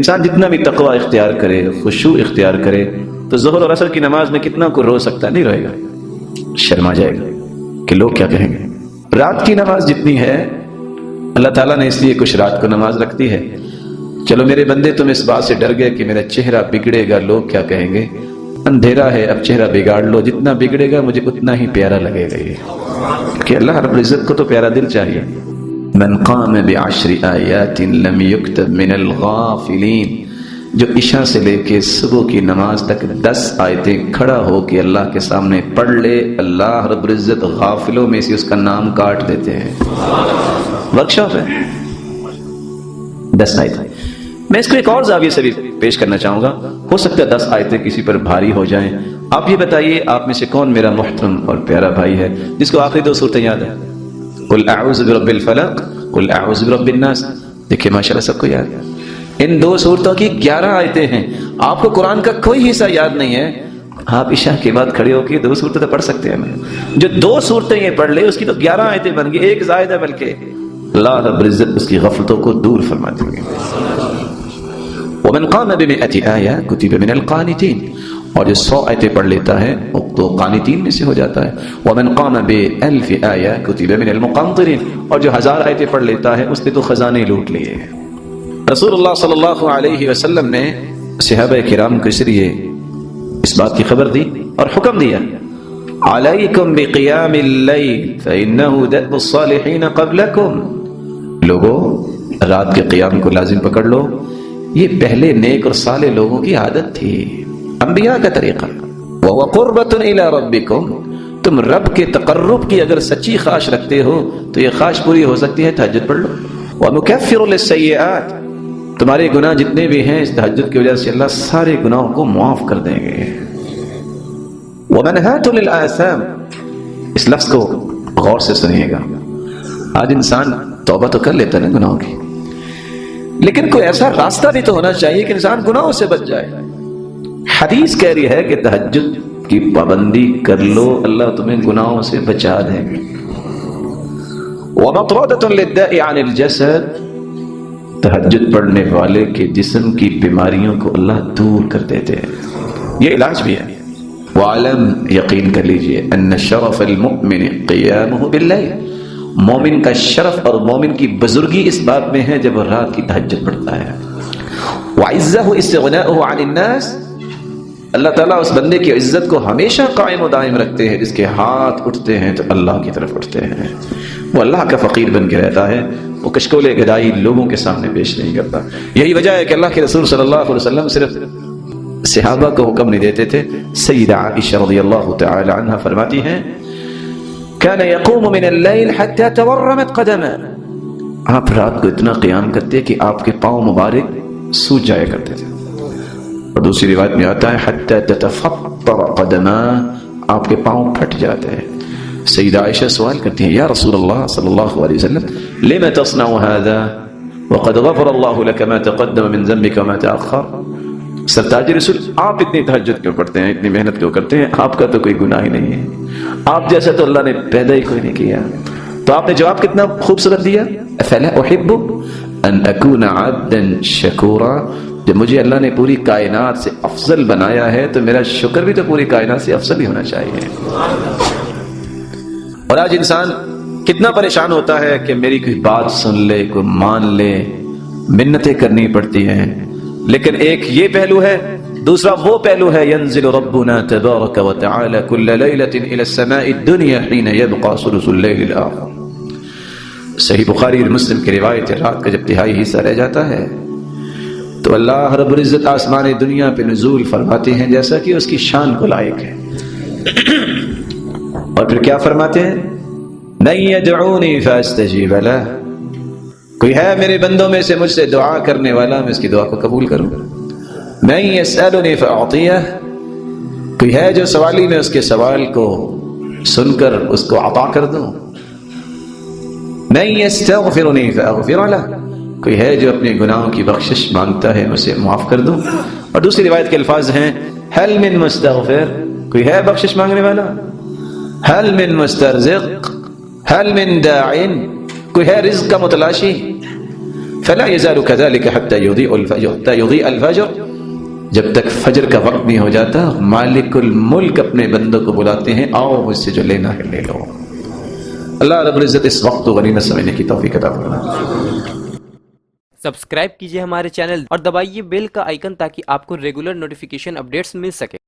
انسان جتنا بھی تقوی اختیار کرے، خشوع اختیار کرے، تو ظہر اور عصر کی نماز میں کتنا کو رو سکتا ہے؟ نہیں روئے گا، شرما جائے گا کہ لوگ کیا کہیں گے۔ رات کی نماز جتنی ہے، اللہ تعالیٰ نے اس لیے کچھ رات کو نماز رکھتی ہے، چلو میرے بندے تم اس بات سے ڈر گئے کہ میرا چہرہ بگڑے گا، لوگ کیا کہیں گے، اندھیرا ہے اب چہرہ بگاڑ لو، جتنا بگڑے گا مجھے اتنا ہی پیارا لگے گا، یہ کہ اللہ رب العزت کو تو پیارا دل چاہیے۔ من قام بعشر آیات لم یکتب من الغافلین، جو عشاء سے لے کے صبح کی نماز تک 10 آیتیں کھڑا ہو کے اللہ کے سامنے پڑھ لے، اللہ رب العزت غافلوں میں سے اس کا نام کاٹ دیتے ہیں۔ ورکشاپ ہے 10 آیتیں۔ میں اس کو ایک اور زاویے سے بھی پیش کرنا چاہوں گا، ہو سکتا ہے 10 آیتیں کسی پر بھاری ہو جائیں۔ آپ یہ بتائیے آپ میں سے کون میرا محترم اور پیارا بھائی ہے جس کو آخری 2 صورتیں یاد ہیں؟ قل اعوذ برب الفلق، قل اعوذ برب الناس۔ دیکھیں ماشاءاللہ سب کو یاد ہے۔ ان 2 صورتوں کی 11 آیتیں ہیں، آپ کو قرآن کا کوئی حصہ یاد نہیں ہے، آپ عشاء کے بعد کھڑے ہو کے 2 صورتیں تو پڑھ سکتے ہیں۔ جو 2 صورتیں یہ پڑھ لے اس کی تو 11 آیتیں بن گئی، ایک زائد ہے، بلکہ اللہ رب العزت اس کی غفلتوں کو دور فرما دیں گے۔ ومن قام ب100 آیہ کتب من القانتین، اور جو 100 آیتیں پڑھ لیتا ہے وہ تو قانتین میں سے ہو جاتا ہے۔ ومن قام ب1000 آیہ کتب من المقنطرین، اور جو 1000 آیتیں پڑھ لیتا ہے اس نے تو خزانے لوٹ لیے۔ رسول اللہ صلی اللہ علیہ وسلم نے صحابہ کرام کے ذریعے اس بات کی خبر دی اور حکم دیا، علیکم بقیام اللیل فإنہ دأب الصالحین قبلکم، لوگو رات کے قیام کو لازم پکڑ لو، یہ پہلے نیک اور صالح لوگوں کی عادت تھی، انبیاء کا طریقہ۔ وَهُوَ قُرْبَةٌ إِلَىٰ رَبِّكُمْ، تم رب کے تقرب کی اگر سچی خواہش رکھتے ہو تو یہ خواہش پوری ہو سکتی ہے، تہجد پڑھ لو۔ وَمُكَفِّرٌ لِلسَّيِّئَاتِ، تمہارے گناہ جتنے بھی ہیں اس تہجد کی وجہ سے اللہ سارے گناہوں کو معاف کر دیں گے۔ وَمَنْهَاتٌ لِلْآثَامِ، اس لفظ کو غور سے سنیے گا۔ آج انسان توبہ تو کر لیتا ہے نا گناہوں کی، لیکن کوئی ایسا راستہ بھی تو ہونا چاہیے کہ انسان گناہوں سے بچ جائے۔ حدیث کہہ رہی ہے کہ تہجد کی پابندی کر لو، اللہ تمہیں گناہوں سے بچا دیں گے۔ وَمَطْرَدَةٌ لِلدَّاءِ عَنِ الْجَسَدِ، تہجد پڑھنے والے کے جسم کی بیماریوں کو اللہ دور کر دیتے ہیں، یہ علاج بھی ہے۔ وَعَلَمْ، یقین کر لیجئے، أَنَّ شَرَفَ الْمُؤْمِنِ قِيَامُهُ بِاللَّيْلِ، مومن کا شرف اور مومن کی بزرگی اس بات میں ہے جب وہ رات کی تہجد پڑھتا ہے۔ وَعِزَّهُ اسْتِغْنَاؤُهُ عَنِ النَّاسِ، اللہ تعالیٰ اس بندے کی عزت کو ہمیشہ قائم و دائم رکھتے ہیں، جس کے ہاتھ اٹھتے ہیں تو اللہ کی طرف اٹھتے ہیں، وہ اللہ کا فقیر بن کے رہتا ہے، وہ کشکول گدائی لوگوں کے سامنے پیش نہیں کرتا۔ یہی وجہ ہے کہ اللہ کے رسول صلی اللہ علیہ وسلم صرف صحابہ کو حکم نہیں دیتے تھے، سیدہ عائشہ رضی اللہ تعالی عنہ فرماتی ہیں، كان يقوم من الليل حتى تورمت قدمه، آپ رات کو اتنا قیام کرتے کہ آپ کے پاؤں مبارک سوج جایا کرتے تھے، اور دوسری روایت میں آتا ہے حتى تتفطر قدماه، آپ کے پاؤں پھٹ جاتے ہیں۔ سیدہ عائشہ سوال کرتی ہیں، یا رسول اللہ صلی اللہ علیہ وسلم لما تصنع هذا وقد غفر الله لك ما تقدم من ذنبك وما تأخر، سرتاج رسول آپ اتنی تہجد کیوں پڑھتے ہیں، اتنی محنت کیوں کرتے ہیں، آپ کا تو کوئی گناہ ہی نہیں ہے، آپ جیسا تو اللہ نے پیدا ہی کوئی نہیں کیا۔ تو آپ نے جواب کتنا خوبصورت دیا، افلا احب ان اکون عبدا شکورا، جب مجھے اللہ نے پوری کائنات سے افضل بنایا ہے تو میرا شکر بھی تو پوری کائنات سے افضل ہی ہونا چاہیے۔ اور آج انسان کتنا پریشان ہوتا ہے کہ میری کوئی بات سن لے، کوئی مان لے، منتیں کرنی پڑتی ہیں، لیکن ایک یہ پہلو ہے، دوسرا وہ پہلو ہے، ينزل ربنا تبارک وتعالی كل ليلة الى السماء الدنيا حين يبقى ثلث الليل الاخر۔ صحیح بخاری اور مسلم کی روایت ہے، رات کا جب تہائی حصہ رہ جاتا ہے تو اللہ رب العزت آسمان دنیا پہ نزول فرماتے ہیں جیسا کہ اس کی شان کو لائق ہے، اور پھر کیا فرماتے ہیں، من يدعوني فاستجیب له، کوئی ہے میرے بندوں میں سے مجھ سے دعا کرنے والا، میں اس کی دعا کو قبول کروں۔ من يسألني فأعطيه، کوئی ہے جو سوالی میں اس کے سوال کو سن کر اس کو عطا کر دوں۔ من يستغفرني فأغفر له، کوئی ہے جو اپنے گناہوں کی بخشش مانگتا ہے میں اسے معاف کر دوں۔ اور دوسری روایت کے الفاظ ہیں، هل من مستغفر، کوئی ہے بخشش مانگنے والا، هل من مسترزق، هل من داع، کوئی ہے رزق کا متلاشی، فلا يزال كذلك حتى يضيء الفجر، جب تک فجر کا وقت نہیں ہو جاتا مالک الملک اپنے بندوں کو بلاتے ہیں آؤ مجھ سے جو لینا ہے لے لو۔ اللہ رب العزت اس وقت کو غنیمت سمجھنے کی توفیق عطا فرمائے۔ سبسکرائب کیجئے ہمارے چینل اور دبائیے بیل کا آئیکن تاکہ آپ کو ریگولر نوٹیفیکیشن اپڈیٹس مل سکے۔